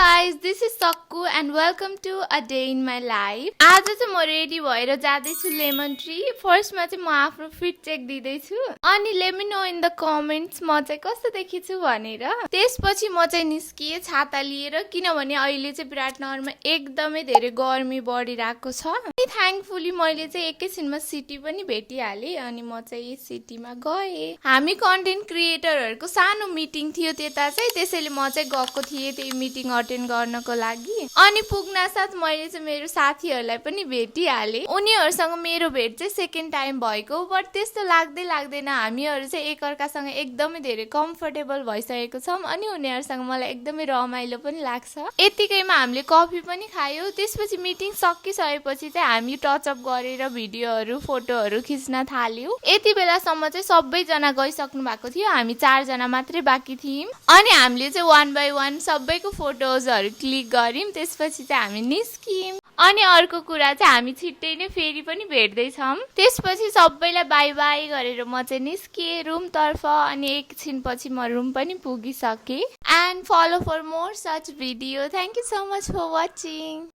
guys, this is Sakku and welcome to a day in my life. आज चाहिँ म ready भएर जाँदैछु लेमन ट्री. फर्स्टमा चाहिँ म आफ्नो फिट चेक दिँदैछु अनि let me know in the comments म चाहिँ कस्तो देखिछु भनेर. त्यसपछि म चाहिँ निस्किए छाता लिएर किनभने अहिले चाहिँ विराटनगरमा एकदमै धेरै गर्मी बढिरहेको छ. अनि थ्याङ्कफुली मैले चाहिँ एकैछिनमा सिटी पनि भेटिहालेँ अनि म चाहिँ सिटीमा गएँ. हामी कन्टेन्ट क्रिएटरहरूको सानो मिटिङ थियो त्यता चाहिँ, त्यसैले म चाहिँ गएको थिएँ त्यही मिटिङ अटेन्ड गर्नको लागि. अनि पुग्नासाथ मैले चाहिँ मेरो साथीहरूलाई पनि भेटिहालेँ. उनीहरूसँग मेरो भेट चाहिँ सेकेन्ड टाइम भएको, बट त्यस्तो लाग्दैन. हामीहरू चाहिँ एकअर्कासँग एकदमै धेरै कम्फर्टेबल भइसकेको छौँ अनि उनीहरूसँग मलाई एकदमै रमाइलो पनि लाग्छ. यतिकैमा हामीले कफी पनि खायौँ. त्यसपछि मिटिङ सकिसकेपछि चाहिँ हामी टचअप गरेर भिडियोहरू फोटोहरू खिच्न थाल्यौँ. यति बेलासम्म चाहिँ सबैजना गइसक्नु भएको थियो, हामी 4 जना मात्रै बाँकी थियौँ. अनि हामीले चाहिँ 1 by 1 सबैको फोटोजहरू क्लिक गर्यौँ. त्यसपछि चाहिँ हामी निस्कियौँ. अनि अर्को कुरा चाहिँ हामी छिट्टै नै फेरि पनि भेट्दैछौँ. त्यसपछि सबैलाई बाई बाई गरेर म चाहिँ निस्किएँ रुमतर्फ अनि एकछिनपछि म रुम पनि पुगिसकेँ. And follow for more such video. Thank you so much for watching.